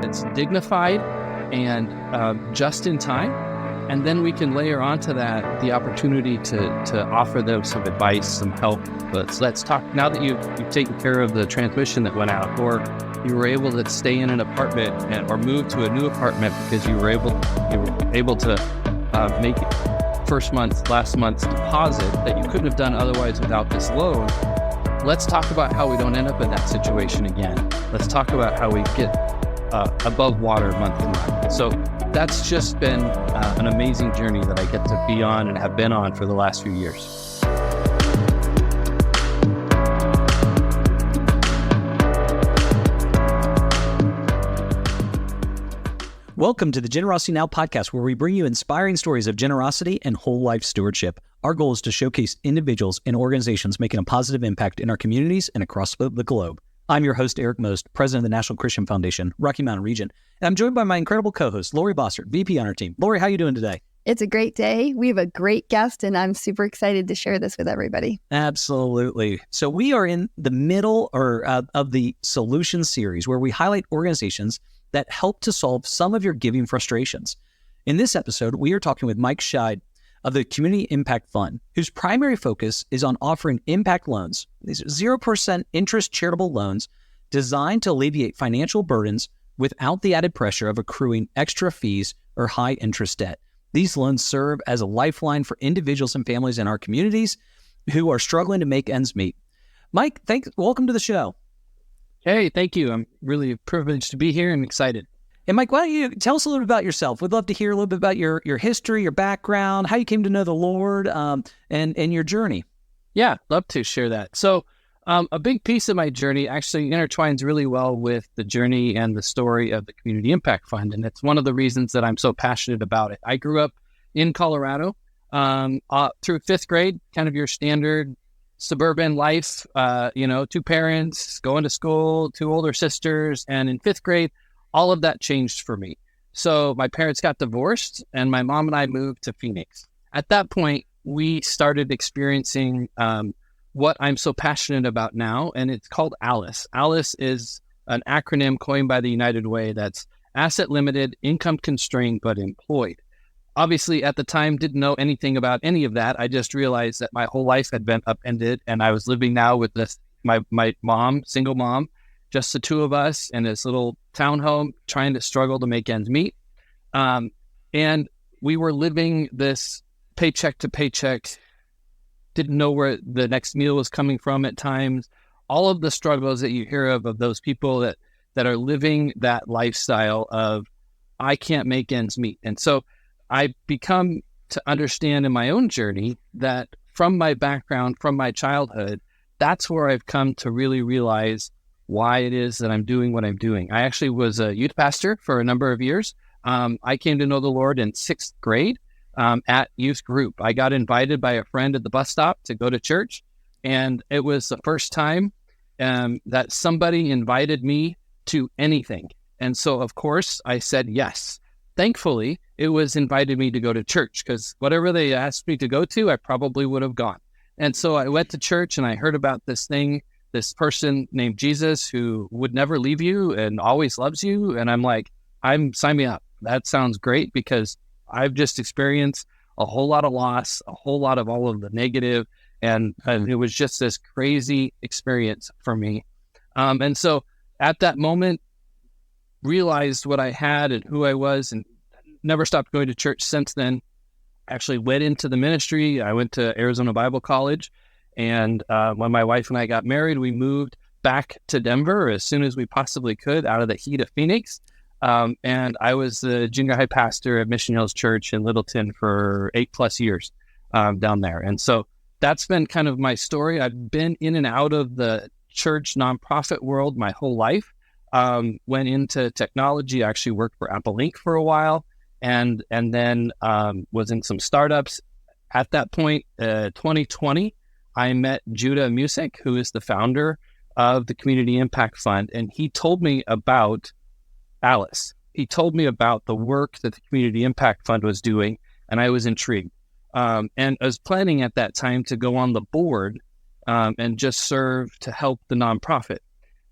that's dignified and just in time. And then we can layer onto that the opportunity to offer them some advice, some help. But let's talk now that you've taken care of the transmission that went out, or you were able to stay in an apartment or move to a new apartment because you were able to make last month's deposit that you couldn't have done otherwise without this loan. Let's talk about how we don't end up in that situation again. Let's talk about how we get above water month to month. So that's just been an amazing journey that I get to be on and have been on for the last few years. Welcome to the Generosity Now podcast, where we bring you inspiring stories of generosity and whole life stewardship. Our goal is to showcase individuals and organizations making a positive impact in our communities and across the globe. I'm your host, Eric Most, president of the National Christian Foundation, Rocky Mountain Region, and I'm joined by my incredible co-host, Laurie Bossert, VP on our team. Laurie, how are you doing today? It's a great day. We have a great guest, and I'm super excited to share this with everybody. Absolutely. So we are in the middle of the Solutions series, where we highlight organizations that help to solve some of your giving frustrations. In this episode, we are talking with Mike Scheid of the Community Impact Fund, whose primary focus is on offering impact loans. These are 0% interest charitable loans designed to alleviate financial burdens without the added pressure of accruing extra fees or high interest debt. These loans serve as a lifeline for individuals and families in our communities who are struggling to make ends meet. Mike, welcome to the show. Hey, thank you. I'm really privileged to be here and excited. And Mike, why don't you tell us a little bit about yourself? We'd love to hear a little bit about your history, your background, how you came to know the Lord, and your journey. Yeah, love to share that. So a big piece of my journey actually intertwines really well with the journey and the story of the Community Impact Fund. And it's one of the reasons that I'm so passionate about it. I grew up in Colorado through fifth grade, kind of your standard suburban life, two parents, going to school, two older sisters. And in fifth grade, all of that changed for me. So my parents got divorced and my mom and I moved to Phoenix. At that point, we started experiencing what I'm so passionate about now, and it's called ALICE. ALICE is an acronym coined by the United Way that's asset limited, income constrained, but employed. Obviously, at the time, didn't know anything about any of that. I just realized that my whole life had been upended, and I was living now with my mom, single mom, just the two of us in this little townhome, trying to struggle to make ends meet. And we were living this paycheck to paycheck, didn't know where the next meal was coming from at times. All of the struggles that you hear of those people that are living that lifestyle of, I can't make ends meet. And so I become to understand in my own journey that from my background, from my childhood, that's where I've come to really realize why it is that I'm doing what I'm doing. I actually was a youth pastor for a number of years. I came to know the Lord in sixth grade at youth group. I got invited by a friend at the bus stop to go to church. And it was the first time that somebody invited me to anything. And so, of course, I said yes. Thankfully, it was invited me to go to church, because whatever they asked me to go to, I probably would have gone. And so I went to church and I heard about this person named Jesus who would never leave you and always loves you. And I'm like, sign me up. That sounds great, because I've just experienced a whole lot of loss, a whole lot of all of the negative. And it was just this crazy experience for me. And so at that moment, realized what I had and who I was, and never stopped going to church since then. Actually went into the ministry. I went to Arizona Bible College. And when my wife and I got married, we moved back to Denver as soon as we possibly could out of the heat of Phoenix. And I was the junior high pastor at Mission Hills Church in Littleton for 8+ years down there. And so that's been kind of my story. I've been in and out of the church nonprofit world my whole life. Went into technology, actually worked for Apple Inc. for a while, and then was in some startups. At that point, 2020, I met Judah Music, who is the founder of the Community Impact Fund, and he told me about ALICE. He told me about the work that the Community Impact Fund was doing, and I was intrigued. And I was planning at that time to go on the board and just serve to help the nonprofit.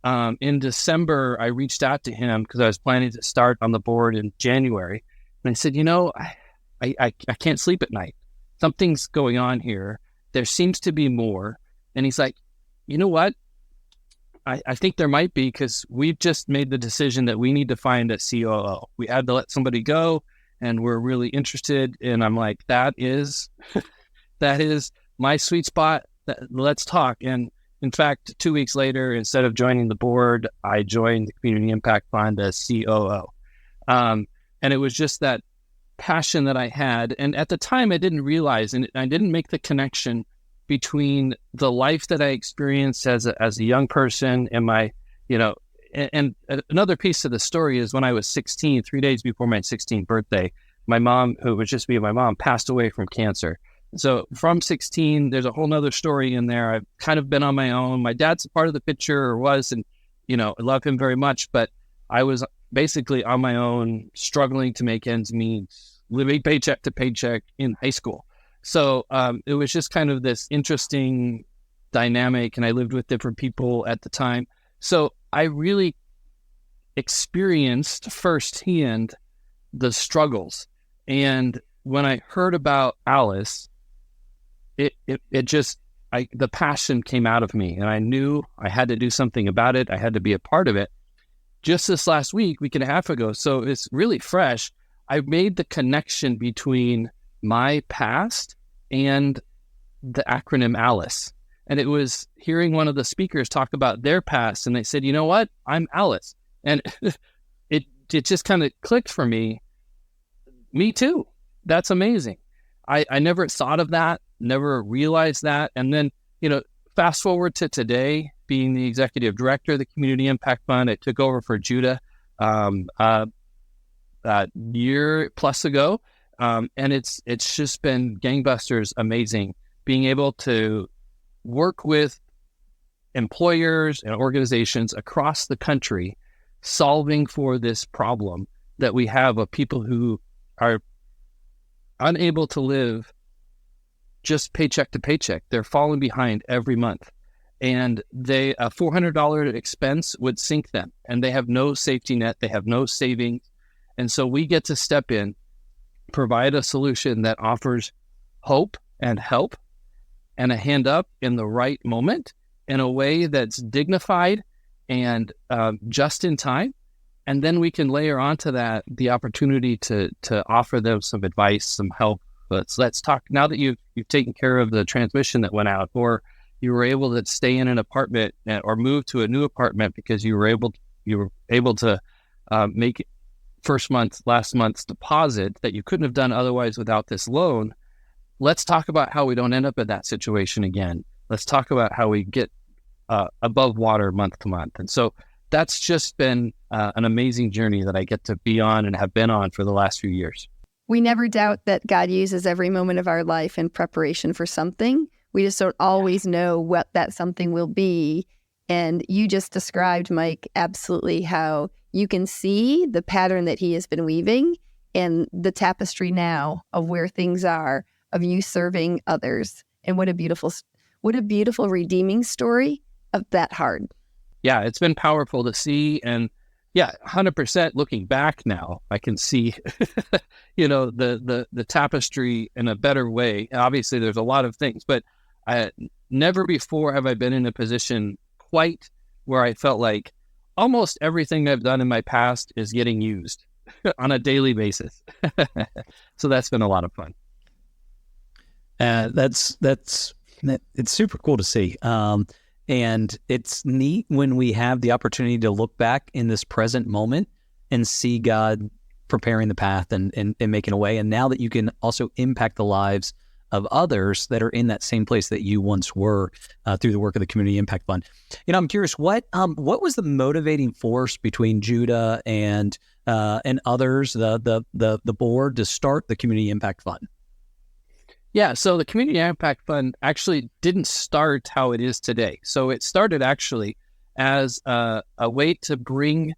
In December, I reached out to him because I was planning to start on the board in January. And I said, I can't sleep at night. Something's going on here. There seems to be more. And he's like, you know what? I think there might be, because we've just made the decision that we need to find a COO. We had to let somebody go, and we're really interested. And I'm like, that is my sweet spot. Let's talk. And in fact, 2 weeks later, instead of joining the board, I joined the Community Impact Fund as COO. And it was just that passion that I had. And at the time, I didn't realize, and I didn't make the connection between the life that I experienced as a young person and my, and another piece of the story is when I was 16, 3 days before my 16th birthday, my mom, who was just me and my mom, passed away from cancer. So from 16, there's a whole nother story in there. I've kind of been on my own. My dad's a part of the picture, or was, and, I love him very much, but I was basically on my own, struggling to make ends meet, living paycheck to paycheck in high school. So it was just kind of this interesting dynamic, and I lived with different people at the time. So I really experienced firsthand the struggles. And when I heard about Alice, the passion came out of me, and I knew I had to do something about it. I had to be a part of it. Just this last week and a half ago, so it's really fresh, I made the connection between my past and the acronym Alice. And it was hearing one of the speakers talk about their past, and they said, you know what? I'm Alice. And it just kind of clicked for me. Me too. That's amazing. I never thought of that, never realized that. And then, fast forward to today, being the executive director of the Community Impact Fund, I took over for Judah a year plus ago. And it's just been gangbusters, amazing, being able to work with employers and organizations across the country, solving for this problem that we have of people who are unable to live just paycheck to paycheck. They're falling behind every month, and a $400 expense would sink them, and they have no safety net. They have no savings. And so we get to step in, provide a solution that offers hope and help and a hand up in the right moment in a way that's dignified and just in time. And then we can layer onto that the opportunity to offer them some advice, some help. Let's talk now that you've taken care of the transmission that went out, or you were able to stay in an apartment or move to a new apartment because you were able to make last month's deposit that you couldn't have done otherwise without this loan. Let's talk about how we don't end up in that situation again. Let's talk about how we get above water month to month. And so that's just been an amazing journey that I get to be on and have been on for the last few years. We never doubt that God uses every moment of our life in preparation for something. We just don't always know what that something will be. And you just described, Mike, absolutely how you can see the pattern that he has been weaving and the tapestry now of where things are, of you serving others. And what a beautiful redeeming story of that heart. Yeah, it's been powerful to see. And yeah, 100% looking back now, I can see, the tapestry in a better way. Obviously, there's a lot of things, but never before have I been in a position quite where I felt like almost everything I've done in my past is getting used on a daily basis. So that's been a lot of fun. It's super cool to see. And it's neat when we have the opportunity to look back in this present moment and see God preparing the path and making a way. And now that you can also impact the lives of others that are in that same place that you once were through the work of the Community Impact Fund. I'm curious, what was the motivating force between Judah and others, the board, to start the Community Impact Fund? Yeah, so the Community Impact Fund actually didn't start how it is today. So it started actually as a way to bring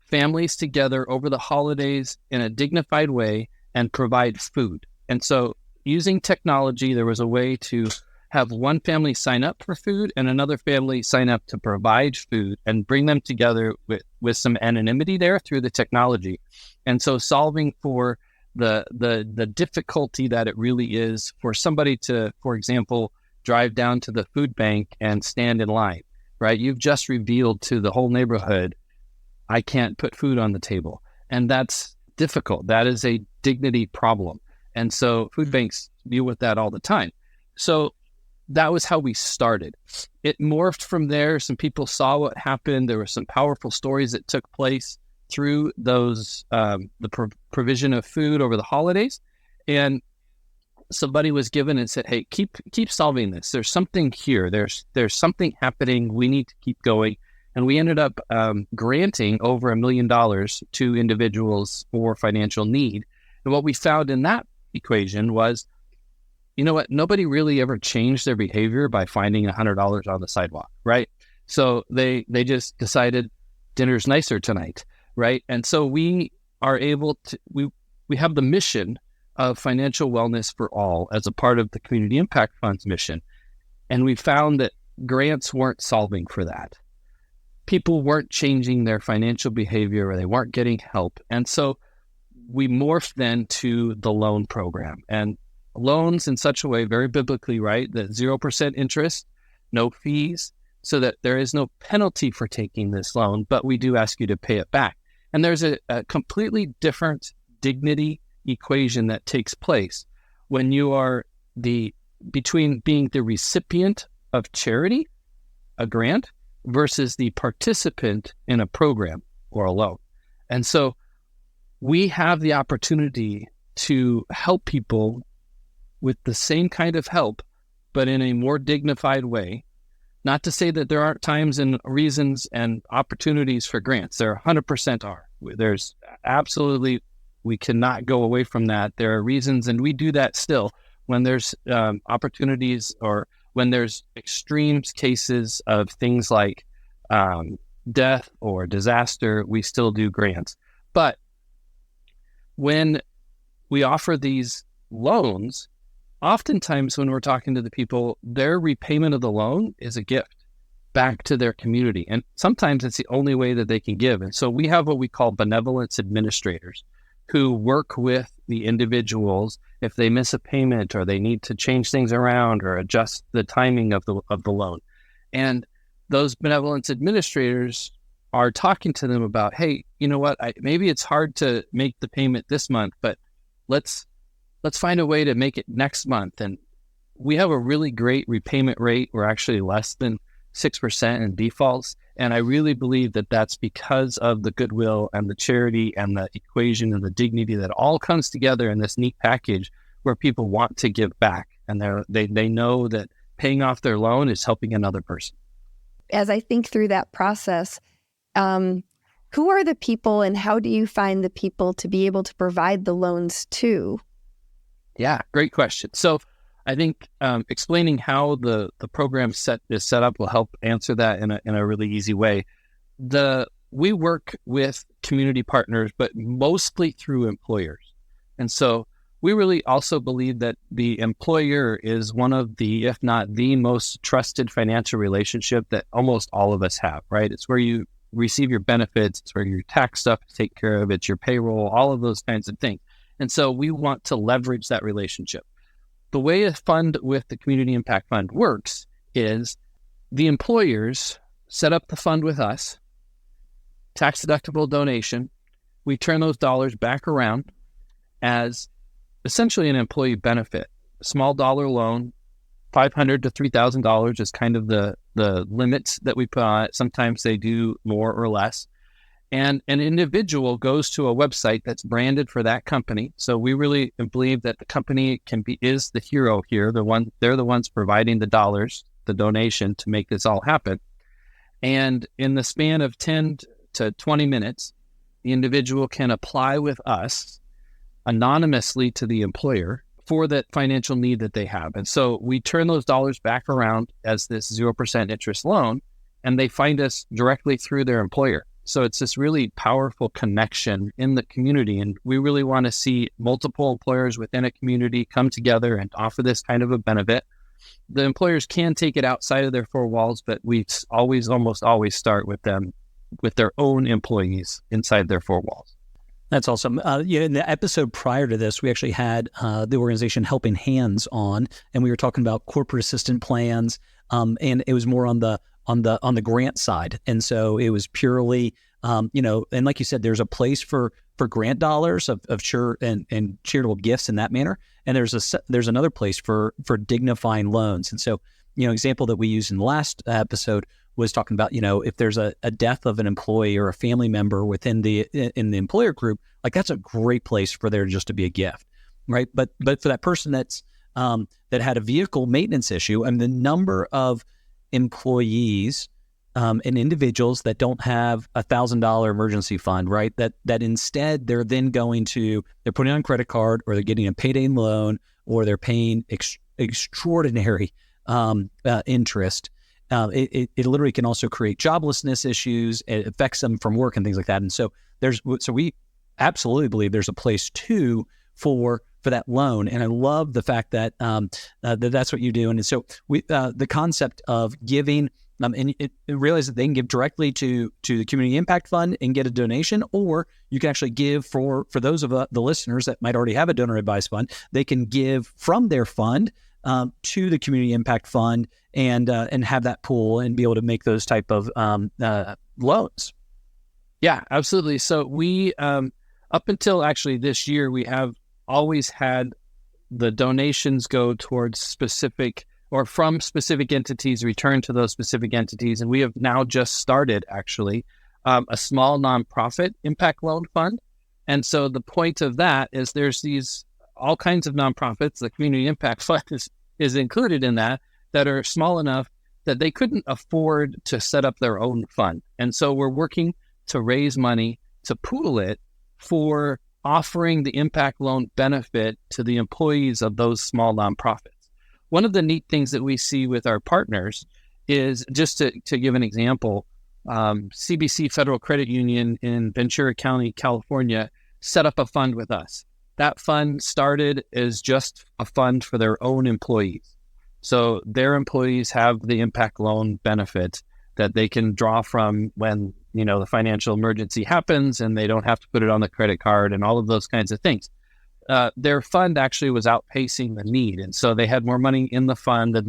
families together over the holidays in a dignified way and provide food. And so using technology, there was a way to have one family sign up for food and another family sign up to provide food, and bring them together with some anonymity there through the technology. And so solving for the difficulty that it really is for somebody to, for example, drive down to the food bank and stand in line, right? You've just revealed to the whole neighborhood, I can't put food on the table. And that's difficult. That is a dignity problem. And so food banks deal with that all the time. So that was how we started. It morphed from there. Some people saw what happened. There were some powerful stories that took place through those, the provision of food over the holidays. And somebody was given and said, hey, keep solving this. There's something here. There's something happening. We need to keep going. And we ended up granting over $1 million to individuals for financial need. And what we found in that equation was, you know what? Nobody really ever changed their behavior by finding $100 on the sidewalk, right? So they just decided dinner's nicer tonight, right? And so we are able to, we have the mission of financial wellness for all as a part of the Community Impact Fund's mission. And we found that grants weren't solving for that. People weren't changing their financial behavior, or they weren't getting help. And so we morphed then to the loan program, and loans in such a way, very biblically, right, that 0% interest, no fees, so that there is no penalty for taking this loan, but we do ask you to pay it back. And there's a completely different dignity equation that takes place when you are between being the recipient of charity, a grant, versus the participant in a program or a loan. And so we have the opportunity to help people with the same kind of help, but in a more dignified way. Not to say that there aren't times and reasons and opportunities for grants. There 100% are. There's absolutely, we cannot go away from that. There are reasons, and we do that still when there's opportunities, or when there's extreme cases of things like death or disaster, we still do grants. But when we offer these loans, oftentimes when we're talking to the people, their repayment of the loan is a gift back to their community. And sometimes it's the only way that they can give. And so we have what we call benevolence administrators who work with the individuals if they miss a payment, or they need to change things around or adjust the timing of the loan. And those benevolence administrators are talking to them about, hey, you know what, maybe it's hard to make the payment this month, but let's find a way to make it next month. And we have a really great repayment rate. We're actually less than 6% in defaults. And I really believe that that's because of the goodwill and the charity and the equation and the dignity that all comes together in this neat package where people want to give back. And they know that paying off their loan is helping another person. As I think through that process, who are the people, and how do you find the people to be able to provide the loans to? Yeah, great question. So I think explaining how the program is set up will help answer that in a really easy way. We work with community partners, but mostly through employers. And so we really also believe that the employer is one of the, if not the most trusted financial relationship that almost all of us have, right? It's where you receive your benefits, it's where your tax stuff is taken care of, it's your payroll, all of those kinds of things. And so we want to leverage that relationship. The way a fund with the Community Impact Fund works is the employers set up the fund with us, tax-deductible donation. We turn those dollars back around as essentially an employee benefit. A small dollar loan, $500 to $3,000 is kind of the limits that we put on it. Sometimes they do more or less. And an individual goes to a website that's branded for that company. So we really believe that the company is the hero here. They're the ones providing the dollars, the donation to make this all happen. And in the span of 10 to 20 minutes, the individual can apply with us anonymously to the employer for that financial need that they have. And so we turn those dollars back around as this 0% interest loan, and they find us directly through their employer. So it's this really powerful connection in the community. And we really want to see multiple employers within a community come together and offer this kind of a benefit. the employers can take it outside of their four walls, but we almost always start with them, with their own employees inside their four walls. That's awesome. In the episode prior to this, we actually had the organization Helping Hands on, and we were talking about corporate assistant plans, and it was more on the grant side. And so it was purely, and like you said, there's a place for grant dollars of and charitable gifts in that manner, and there's another place for dignifying loans. And so, example that we used in the last episode was talking about, if there's a death of an employee or a family member in the employer group, like that's a great place for there just to be a gift, right? But for that person that had a vehicle maintenance issue, and the number of employees and individuals that don't have $1,000 emergency fund, right? That instead they're then they're putting on a credit card, or they're getting a payday loan, or they're paying extraordinary interest. It literally can also create joblessness issues. It affects them from work and things like that. And so we absolutely believe there's a place too for that loan. And I love the fact that that's what you do. And so the concept of giving, and it realize that they can give directly to the Community Impact Fund and get a donation, or you can actually give for those of the listeners that might already have a donor advised fund. They can give from their fund to the Community Impact Fund and have that pool and be able to make those type of loans. Yeah, absolutely. So we, up until actually this year, we have always had the donations go towards specific or from specific entities, return to those specific entities. And we have now just started actually a small nonprofit impact loan fund. And so the point of that is there's all kinds of nonprofits. The Community Impact Fund is included in that are small enough that they couldn't afford to set up their own fund. And so we're working to raise money to pool it for offering the impact loan benefit to the employees of those small nonprofits. One of the neat things that we see with our partners is, just to give an example, CBC Federal Credit Union in Ventura County, California, set up a fund with us. That fund started as just a fund for their own employees. So their employees have the impact loan benefit that they can draw from when, the financial emergency happens, and they don't have to put it on the credit card and all of those kinds of things. Their fund actually was outpacing the need. And so they had more money in the fund than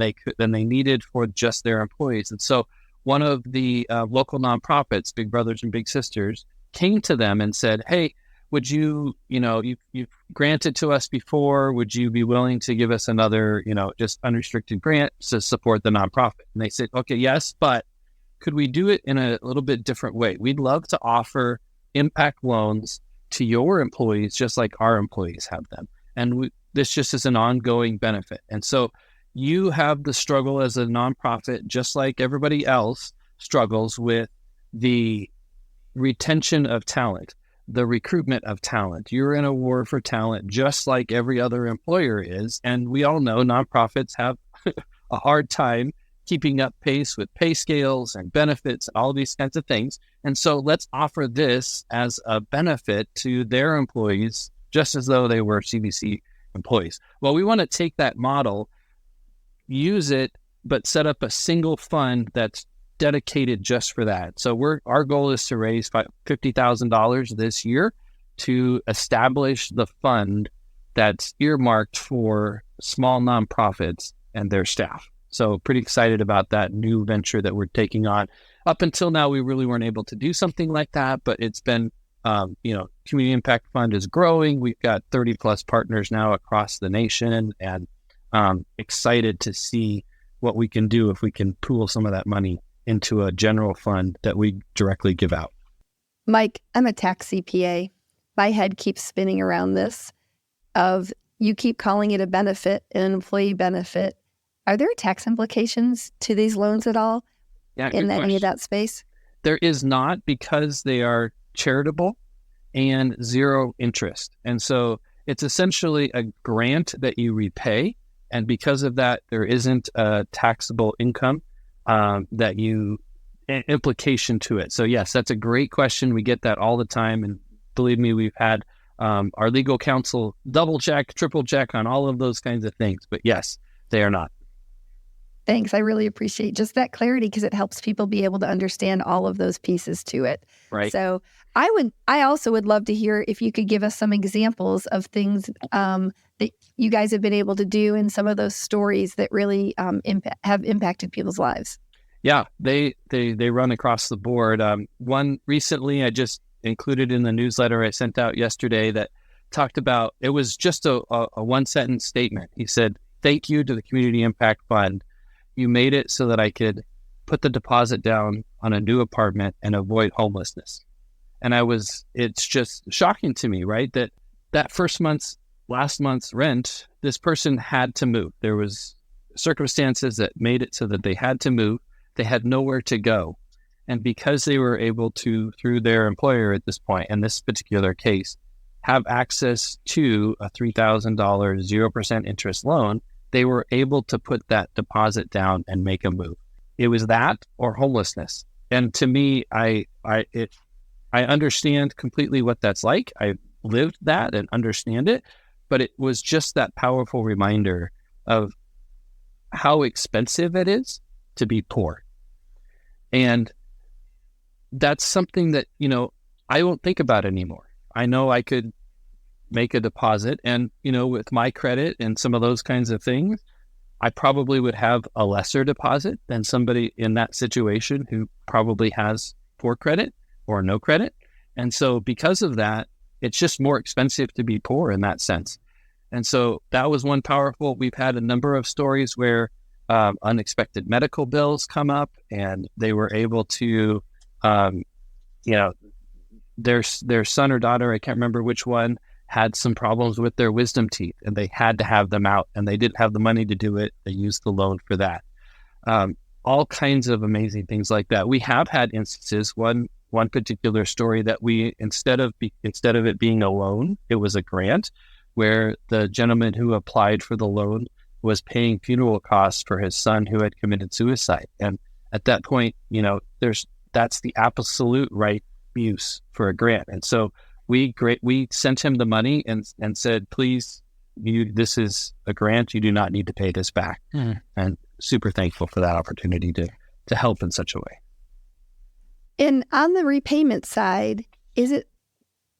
they needed for just their employees. And so one of the local nonprofits, Big Brothers and Big Sisters, came to them and said, hey, would you've granted to us before, would you be willing to give us another, just unrestricted grant to support the nonprofit? And they said, okay, yes, but could we do it in a little bit different way? We'd love to offer impact loans to your employees, just like our employees have them. And this just is an ongoing benefit. And so you have the struggle as a nonprofit, just like everybody else struggles with the retention of talent, the recruitment of talent. You're in a war for talent, just like every other employer is. And we all know nonprofits have a hard time keeping up pace with pay scales and benefits, all these kinds of things. And so let's offer this as a benefit to their employees, just as though they were CBC employees. Well, we want to take that model, use it, but set up a single fund that's dedicated just for that. So our goal is to raise $50,000 this year to establish the fund that's earmarked for small nonprofits and their staff. So pretty excited about that new venture that we're taking on. Up until now, we really weren't able to do something like that, but it's been, Community Impact Fund is growing. We've got 30 plus partners now across the nation, and excited to see what we can do if we can pool some of that money into a general fund that we directly give out. Mike, I'm a tax CPA. My head keeps spinning around this you keep calling it a benefit, an employee benefit. Are there tax implications to these loans at all in any of that space? There is not, because they are charitable and zero interest. And so it's essentially a grant that you repay. And because of that, there isn't a taxable income implication to it. So yes, that's a great question. We get that all the time. And believe me, we've had our legal counsel double check, triple check on all of those kinds of things. But yes, they are not. Thanks. I really appreciate just that clarity because it helps people be able to understand all of those pieces to it. Right. So I also would love to hear if you could give us some examples of things that you guys have been able to do and some of those stories that really have impacted people's lives. Yeah, they run across the board. One recently I just included in the newsletter I sent out yesterday that talked about, it was just a one-sentence statement. He said, "Thank you to the Community Impact Fund. You made it so that I could put the deposit down on a new apartment and avoid homelessness." And it's just shocking to me, right? That last month's rent, this person had to move. There was circumstances that made it so that they had to move. They had nowhere to go. And because they were able to, through their employer at this point, in this particular case, have access to a $3,000 0% interest loan, they were able to put that deposit down and make a move. It was that or homelessness. And to me, I understand completely what that's like. I lived that and understand it, but it was just that powerful reminder of how expensive it is to be poor. And that's something that, I won't think about anymore. I know I could make a deposit and, with my credit and some of those kinds of things, I probably would have a lesser deposit than somebody in that situation who probably has poor credit or no credit. And so because of that, it's just more expensive to be poor in that sense. And so that was one powerful. We've had a number of stories where unexpected medical bills come up and they were able to, their son or daughter, I can't remember which one, had some problems with their wisdom teeth and they had to have them out and they didn't have the money to do it. They used the loan for that. All kinds of amazing things like that. We have had instances, one particular story that we, instead of it being a loan, it was a grant where the gentleman who applied for the loan was paying funeral costs for his son who had committed suicide. And at that point, that's the absolute right use for a grant. And so we sent him the money and said, please, this is a grant. You do not need to pay this back. And super thankful for that opportunity to help in such a way. And on the repayment side, is it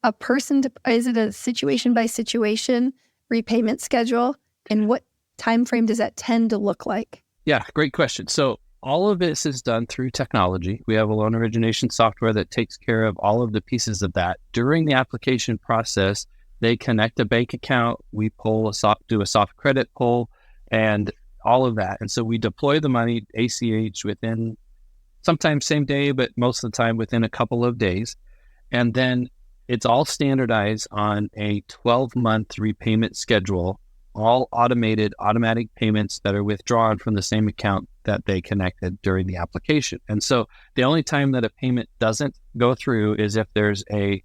is it a situation by situation repayment schedule? And what time frame does that tend to look like? Yeah, great question. So all of this is done through technology. We have a loan origination software that takes care of all of the pieces of that. During the application process, they connect a bank account. We do a soft credit pull and all of that. And so we deploy the money ACH within sometimes same day, but most of the time within a couple of days. And then it's all standardized on a 12-month repayment schedule, all automatic payments that are withdrawn from the same account that they connected during the application. And so the only time that a payment doesn't go through is if there's a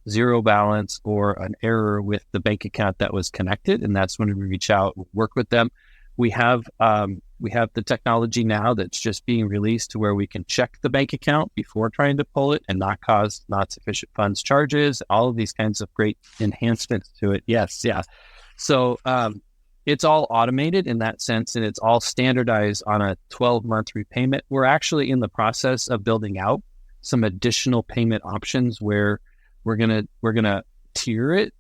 zero balance or an error with the bank account that was connected. And that's when we reach out, work with them. We have the technology now that's just being released to where we can check the bank account before trying to pull it and not cause not sufficient funds charges, all of these kinds of great enhancements to it. Yes. Yeah. So it's all automated in that sense, and it's all standardized on a 12-month repayment. We're actually in the process of building out some additional payment options where we're gonna tier it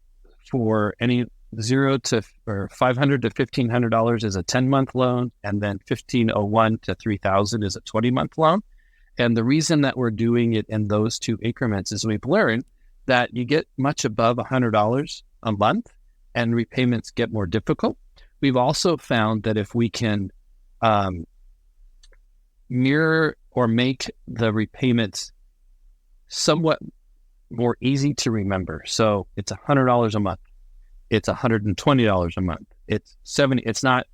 for any $0 to $500 to $1,500 is a 10-month loan, and then $1,501 to $3,000 is a 20-month loan. And the reason that we're doing it in those two increments is we've learned that you get much above $100 a month, and repayments get more difficult. We've also found that if we can mirror or make the repayments somewhat more easy to remember. So it's $100 a month. It's $120 a month. It's $70. It's not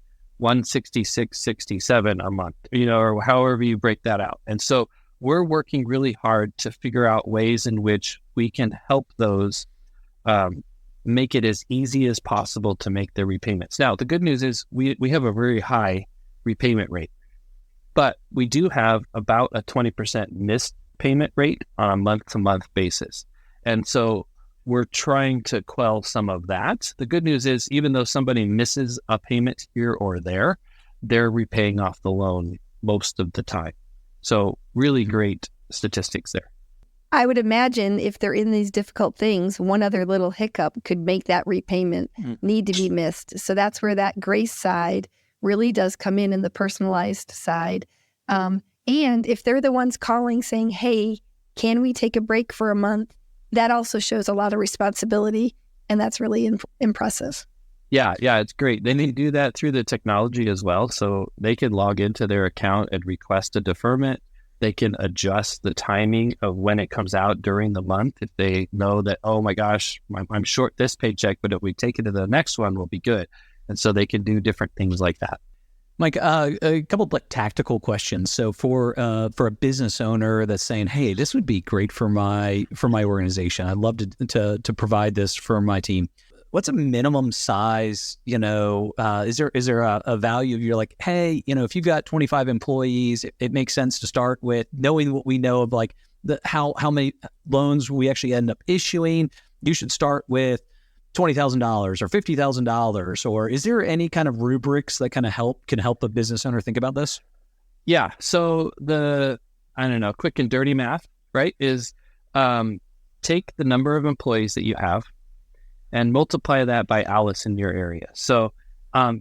$166.67 a month, or however you break that out. And so we're working really hard to figure out ways in which we can help those make it as easy as possible to make their repayments. Now, the good news is we have a very high repayment rate, but we do have about a 20% missed payment rate on a month-to-month basis. And so we're trying to quell some of that. The good news is even though somebody misses a payment here or there, they're repaying off the loan most of the time. So really great statistics there. I would imagine if they're in these difficult things, one other little hiccup could make that repayment need to be missed. So that's where that grace side really does come in the personalized side. And if they're the ones calling saying, hey, can we take a break for a month? That also shows a lot of responsibility. And that's really impressive. Yeah, it's great. They need to do that through the technology as well. So they can log into their account and request a deferment. They can adjust the timing of when it comes out during the month. If they know that, oh my gosh, I'm short this paycheck, but if we take it to the next one, we'll be good. And so they can do different things like that. Mike, a couple of tactical questions. So for a business owner that's saying, "Hey, this would be great for my organization. I'd love to provide this for my team." What's a minimum size? Is there a value? You're like, hey, if you've got 25 employees, it makes sense to start with knowing what we know of like how many loans we actually end up issuing. You should start with $20,000 or $50,000, or is there any kind of rubrics that can help a business owner think about this? Yeah. So quick and dirty math, right, is take the number of employees that you have and multiply that by Alice in your area. So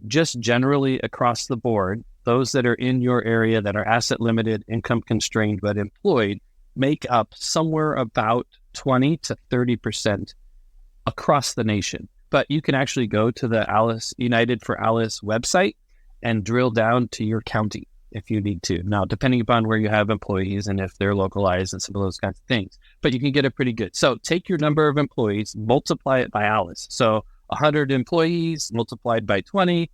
just generally across the board, those that are in your area that are asset limited, income constrained, but employed make up somewhere about 20 to 30% across the nation. But you can actually go to the United for Alice website and drill down to your county if you need to. Now, depending upon where you have employees and if they're localized and some of those kinds of things, but you can get it pretty good. So take your number of employees, multiply it by Alice. So 100 employees multiplied by 20%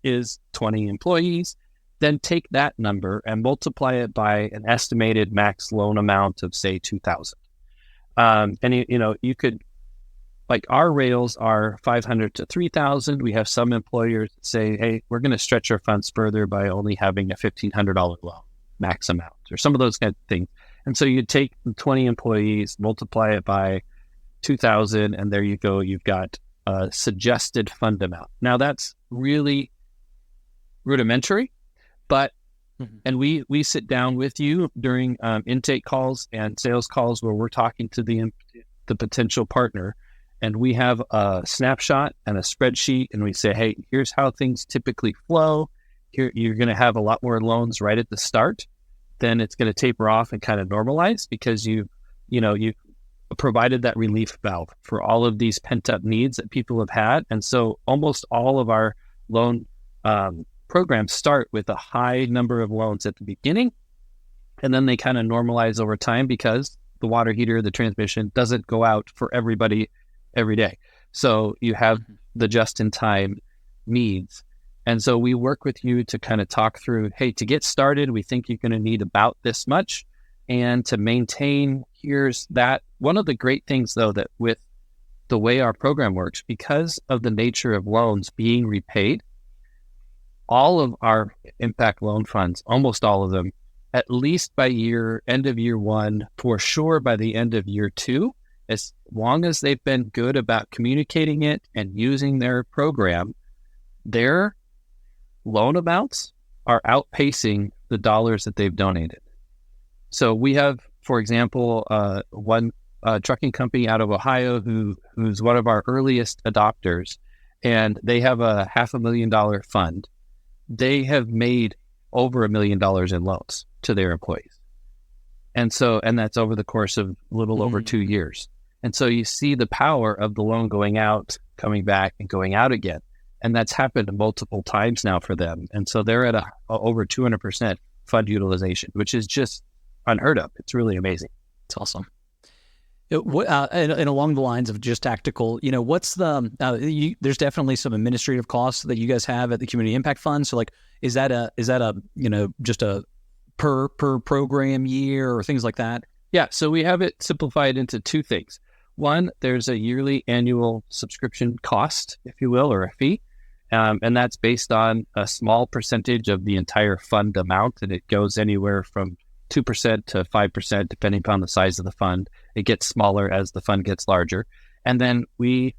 is 20 employees. Then take that number and multiply it by an estimated max loan amount of say 2,000. You could, like our rails are 500 to 3,000. We have some employers that say, hey, we're going to stretch our funds further by only having a $1,500 loan max amount or some of those kind of things. And so you take the 20 employees, multiply it by 2,000, and there you go. You've got a suggested fund amount. Now that's really rudimentary, but and we sit down with you during intake calls and sales calls where we're talking to the potential partner. And we have a snapshot and a spreadsheet, and we say, hey, here's how things typically flow. Here, you're going to have a lot more loans right at the start. Then it's going to taper off and kind of normalize because you provided that relief valve for all of these pent-up needs that people have had. And so almost all of our loan programs start with a high number of loans at the beginning, and then they kind of normalize over time because the water heater, the transmission doesn't go out for everybody every day. So you have the just-in-time needs. And so we work with you to kind of talk through, hey, to get started, we think you're going to need about this much. And to maintain, here's that. One of the great things, though, that with the way our program works, because of the nature of loans being repaid, all of our impact loan funds, almost all of them, at least by end of year one, for sure by the end of year two, as long as they've been good about communicating it and using their program, their loan amounts are outpacing the dollars that they've donated. So we have, for example, one trucking company out of Ohio who's one of our earliest adopters, and they have a $500,000 fund. They have made over $1 million in loans to their employees. And that's over the course of a little over 2 years. And so you see the power of the loan going out, coming back, and going out again. And that's happened multiple times now for them. And so they're at over 200% fund utilization, which is just unheard of. It's really amazing. It's awesome. And along the lines of just tactical, what's there's definitely some administrative costs that you guys have at the Community Impact Fund. So like, is that a just a per program year or things like that? Yeah. So we have it simplified into two things. One, there's a yearly annual subscription cost, if you will, or a fee. And that's based on a small percentage of the entire fund amount. And it goes anywhere from 2% to 5%, depending upon the size of the fund. It gets smaller as the fund gets larger. And then we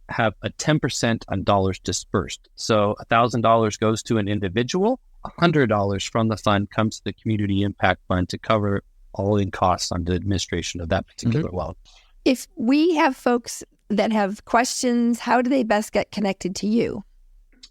have a 10% on dollars dispersed. So $1,000 goes to an individual, $100 from the fund comes to the Community Impact Fund to cover all in costs on the administration of that particular loan. If we have folks that have questions, how do they best get connected to you?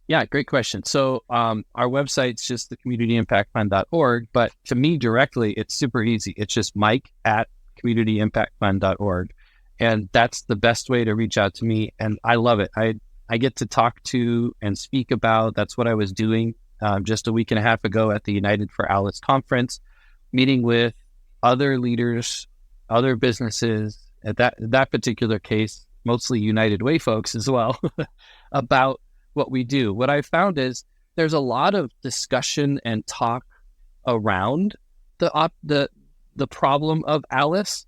Yeah, great question. So our website's just the communityimpactfund.org, but to me directly, it's super easy. It's just mike@communityimpactfund.org. And that's the best way to reach out to me. And I love it. I get to talk to and speak about, that's what I was doing just a week and a half ago at the United for Alice conference, meeting with other leaders, other businesses, at that particular case, mostly United Way folks as well, about what we do. What I found is there's a lot of discussion and talk around the problem of Alice.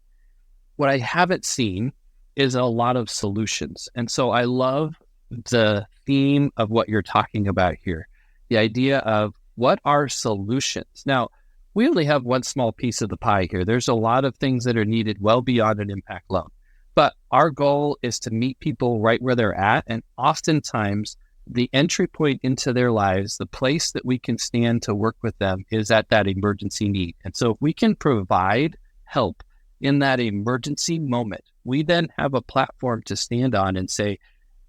What I haven't seen is a lot of solutions. And so I love the theme of what you're talking about here, the idea of what are solutions. Now, we only have one small piece of the pie here. There's a lot of things that are needed well beyond an impact loan. But our goal is to meet people right where they're at. And oftentimes, the entry point into their lives, the place that we can stand to work with them is at that emergency need. And so if we can provide help in that emergency moment, we then have a platform to stand on and say,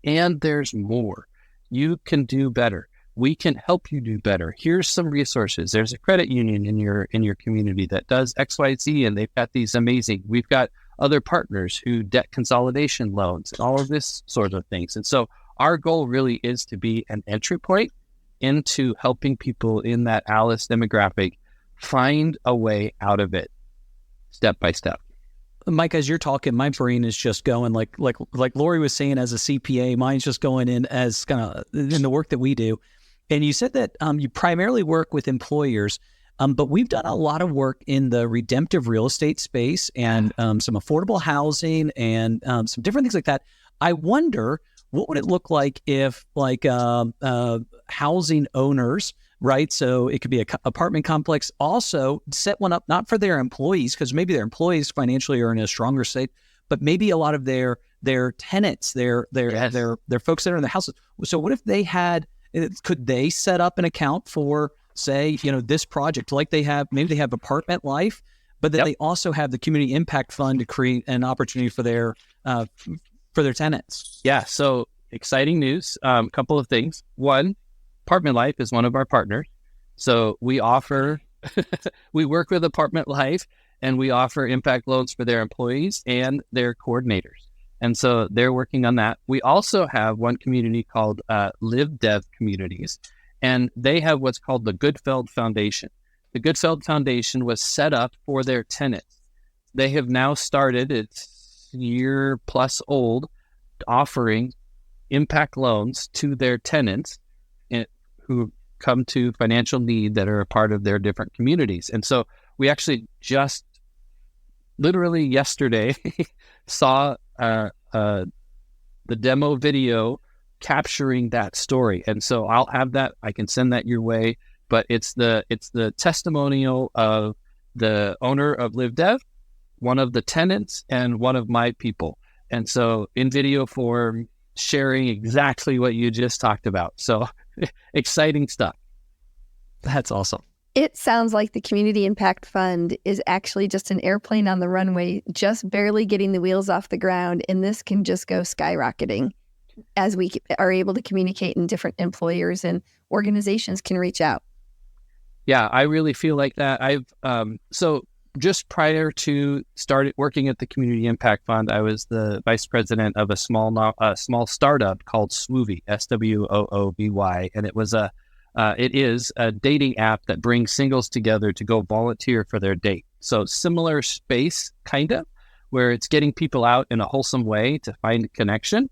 and there's more. You can do better. We can help you do better. Here's some resources. There's a credit union in your community that does XYZ, and they've got these amazing. We've got other partners who debt consolidation loans and all of this sort of things. And so our goal really is to be an entry point into helping people in that Alice demographic find a way out of it step by step. Mike, as you're talking, my brain is just going like Laurie was saying as a CPA, mine's just going in as kind of in the work that we do. And you said that you primarily work with employers, but we've done a lot of work in the redemptive real estate space and some affordable housing and some different things like that. I wonder, what would it look like if housing owners, right? So it could be an apartment complex, also set one up, not for their employees, because maybe their employees financially are in a stronger state, but maybe a lot of their tenants, their folks that are in the houses. So what if they could they set up an account for, say, this project, like maybe they have Apartment Life, but then they also have the Community Impact Fund to create an opportunity for their tenants? Yeah. So exciting news. A couple of things. One, Apartment Life is one of our partners. So we offer, we work with Apartment Life and we offer impact loans for their employees and their coordinators. And so they're working on that. We also have one community called Live Dev Communities, and they have what's called the Goodfeld Foundation. The Goodfeld Foundation was set up for their tenants. They have now started, it's a year plus old, offering impact loans to their tenants who come to financial need that are a part of their different communities. And so we actually just literally yesterday saw the demo video capturing that story. And so I'll have that, I can send that your way, but it's the testimonial of the owner of Live Dev, one of the tenants, and one of my people. And so in video form, sharing exactly what you just talked about. So exciting stuff. That's awesome. It sounds like the Community Impact Fund is actually just an airplane on the runway, just barely getting the wheels off the ground. And this can just go skyrocketing as we are able to communicate, and different employers and organizations can reach out. Yeah, I really feel like that. So just prior to started working at the Community Impact Fund, I was the vice president of a small startup called Swoovy, SWOOVY, and it is a dating app that brings singles together to go volunteer for their date. So similar space, kind of, where it's getting people out in a wholesome way to find a connection.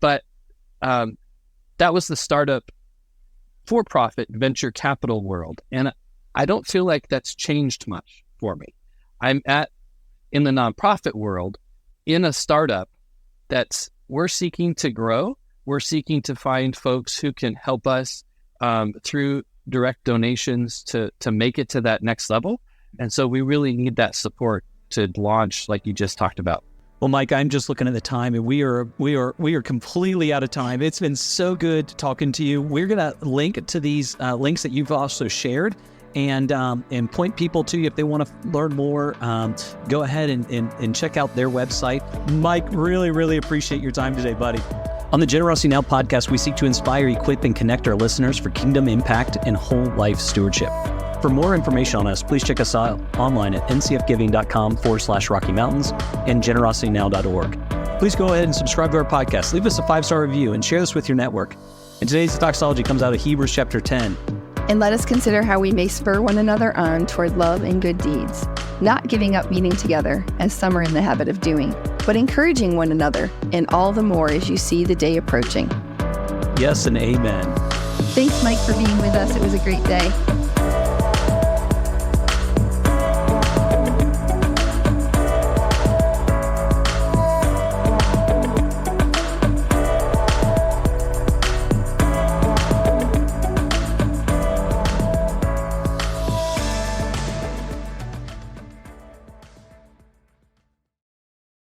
But that was the startup for-profit venture capital world. And I don't feel like that's changed much for me. I'm in the nonprofit world, in a startup we're seeking to grow. We're seeking to find folks who can help us through direct donations to make it to that next level. And so we really need that support to launch, like you just talked about. Well, Mike, I'm just looking at the time, and we are completely out of time. It's been so good talking to you. We're going to link to these links that you've also shared, and point people to you if they want to learn more. Go ahead and check out their website. Mike, really appreciate your time today, buddy. On the Generosity Now podcast, we seek to inspire, equip, and connect our listeners for kingdom impact and whole life stewardship. For more information on us, please check us out online at ncfgiving.com/Rocky Mountains and generositynow.org. Please go ahead and subscribe to our podcast. Leave us a 5-star review and share this with your network. And today's doxology comes out of Hebrews chapter 10. And let us consider how we may spur one another on toward love and good deeds, not giving up meeting together, as some are in the habit of doing, but encouraging one another, and all the more as you see the day approaching. Yes and amen. Thanks, Mike, for being with us. It was a great day.